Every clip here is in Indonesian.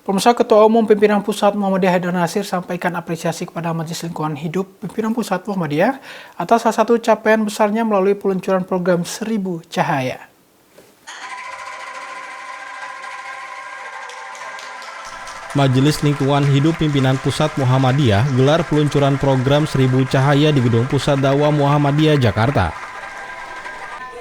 Pemirsa, Ketua Umum Pimpinan Pusat Muhammadiyah Haidar Nasir sampaikan apresiasi kepada Majelis Lingkungan Hidup Pimpinan Pusat Muhammadiyah atas salah satu capaian besarnya melalui peluncuran program 1000 Cahaya. Majelis Lingkungan Hidup Pimpinan Pusat Muhammadiyah gelar peluncuran program 1000 Cahaya di Gedung Pusat Dakwah Muhammadiyah, Jakarta.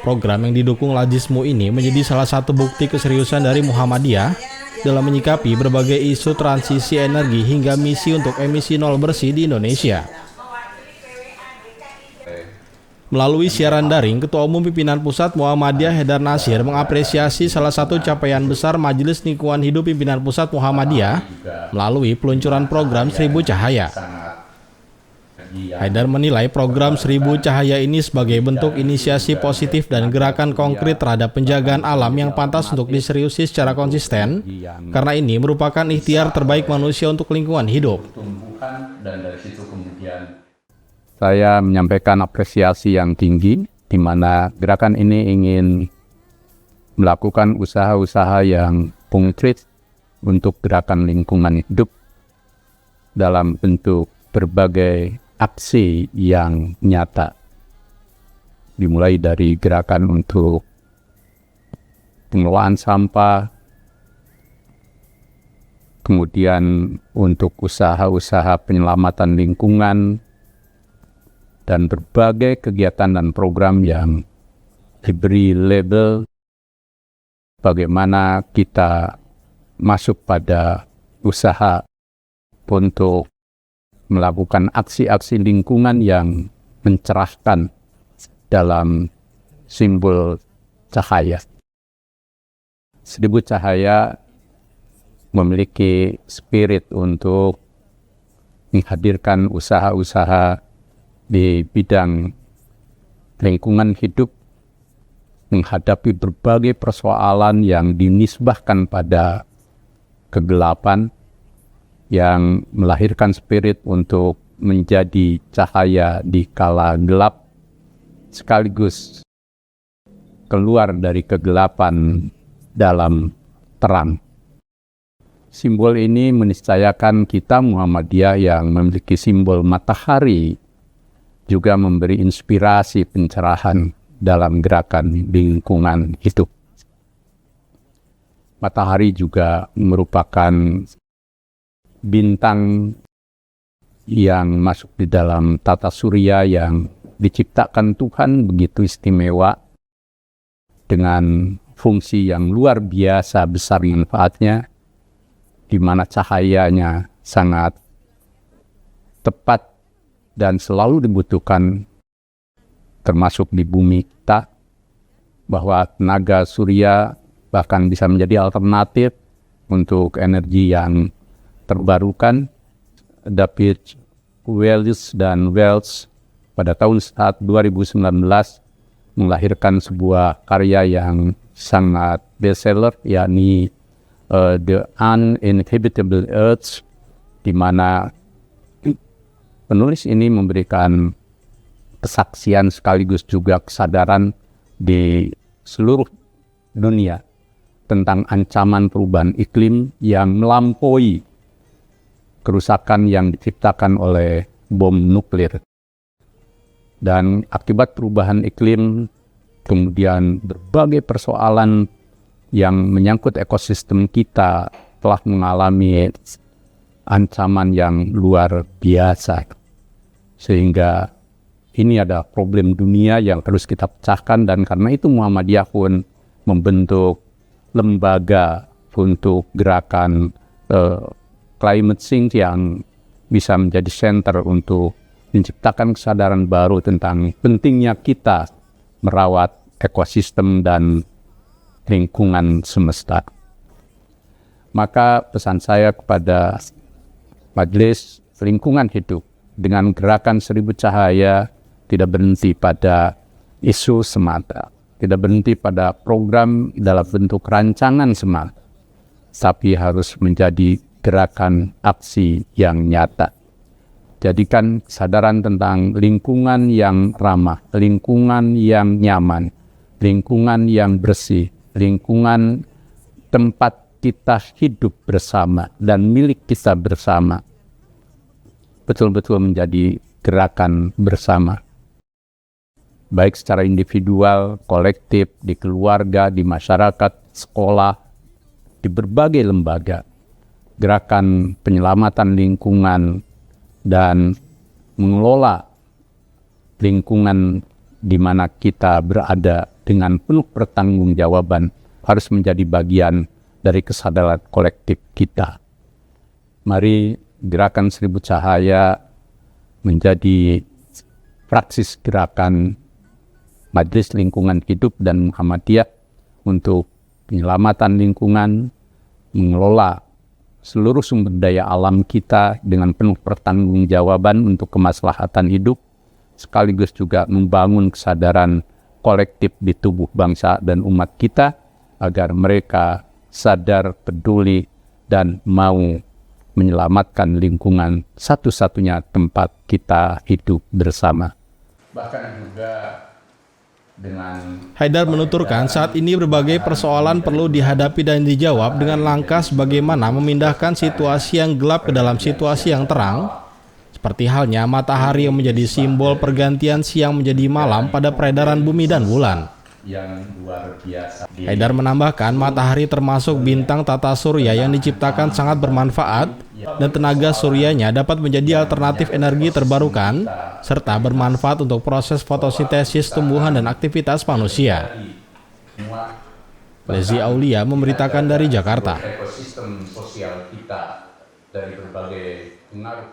Program yang didukung Lajismu ini menjadi salah satu bukti keseriusan dari Muhammadiyah dalam menyikapi berbagai isu transisi energi hingga misi untuk emisi nol bersih di Indonesia. Melalui siaran daring, Ketua Umum Pimpinan Pusat Muhammadiyah Haidar Nasir mengapresiasi salah satu capaian besar Majelis Lingkungan Hidup Pimpinan Pusat Muhammadiyah melalui peluncuran program 1000 Cahaya. Haidar menilai program 1000 Cahaya ini sebagai bentuk inisiasi positif dan gerakan konkret terhadap penjagaan alam yang pantas untuk diseriusi secara konsisten, karena ini merupakan ikhtiar terbaik manusia untuk lingkungan hidup. Saya menyampaikan apresiasi yang tinggi, di mana gerakan ini ingin melakukan usaha-usaha yang konkret untuk gerakan lingkungan hidup dalam bentuk berbagai aksi yang nyata, dimulai dari gerakan untuk pengelolaan sampah, kemudian untuk usaha-usaha penyelamatan lingkungan, dan berbagai kegiatan dan program yang diberi label bagaimana kita masuk pada usaha untuk melakukan aksi-aksi lingkungan yang mencerahkan dalam simbol cahaya. 1000 Cahaya memiliki spirit untuk menghadirkan usaha-usaha di bidang lingkungan hidup, menghadapi berbagai persoalan yang dinisbahkan pada kegelapan, yang melahirkan spirit untuk menjadi cahaya di kala gelap, sekaligus keluar dari kegelapan dalam terang. Simbol ini meniscayakan kita Muhammadiyah yang memiliki simbol matahari juga memberi inspirasi pencerahan dalam gerakan lingkungan hidup. Matahari juga merupakan bintang yang masuk di dalam tata surya yang diciptakan Tuhan begitu istimewa dengan fungsi yang luar biasa besar manfaatnya, di mana cahayanya sangat tepat dan selalu dibutuhkan termasuk di bumi kita, bahwa tenaga surya bahkan bisa menjadi alternatif untuk energi yang terbarukan. David Wells dan Wells pada tahun 2019 melahirkan sebuah karya yang sangat bestseller, yakni The Uninhabitable Earth, di mana penulis ini memberikan kesaksian sekaligus juga kesadaran di seluruh dunia tentang ancaman perubahan iklim yang melampaui kerusakan yang diciptakan oleh bom nuklir. Dan akibat perubahan iklim, kemudian berbagai persoalan yang menyangkut ekosistem kita telah mengalami ancaman yang luar biasa. Sehingga ini ada problem dunia yang harus kita pecahkan, dan karena itu Muhammadiyah pun membentuk lembaga untuk gerakan climate change yang bisa menjadi center untuk menciptakan kesadaran baru tentang pentingnya kita merawat ekosistem dan lingkungan semesta. Maka pesan saya kepada Majelis Lingkungan Hidup dengan gerakan 1000 Cahaya tidak berhenti pada isu semata, tidak berhenti pada program dalam bentuk rancangan semata, tapi harus menjadi gerakan aksi yang nyata. Jadikan kesadaran tentang lingkungan yang ramah, lingkungan yang nyaman, lingkungan yang bersih, lingkungan tempat kita hidup bersama dan milik kita bersama betul-betul menjadi gerakan bersama. Baik secara individual, kolektif, di keluarga, di masyarakat, sekolah, di berbagai lembaga. Gerakan penyelamatan lingkungan dan mengelola lingkungan di mana kita berada dengan penuh pertanggungjawaban harus menjadi bagian dari kesadaran kolektif kita. Mari gerakan 1000 Cahaya menjadi praksis gerakan Majelis Lingkungan Hidup dan Muhammadiyah untuk penyelamatan lingkungan, mengelola seluruh sumber daya alam kita dengan penuh pertanggungjawaban untuk kemaslahatan hidup, sekaligus juga membangun kesadaran kolektif di tubuh bangsa dan umat kita agar mereka sadar, peduli, dan mau menyelamatkan lingkungan satu-satunya tempat kita hidup bersama. Bahkan juga Haidar menuturkan saat ini berbagai persoalan perlu dihadapi dan dijawab dengan langkah bagaimana memindahkan situasi yang gelap ke dalam situasi yang terang, seperti halnya matahari yang menjadi simbol pergantian siang menjadi malam pada peredaran bumi dan bulan. Haidar menambahkan matahari termasuk bintang tata surya yang diciptakan sangat bermanfaat dan tenaga suryanya dapat menjadi alternatif energi terbarukan serta bermanfaat untuk proses fotosintesis tumbuhan dan aktivitas manusia. Lezi Aulia memberitakan dari Jakarta.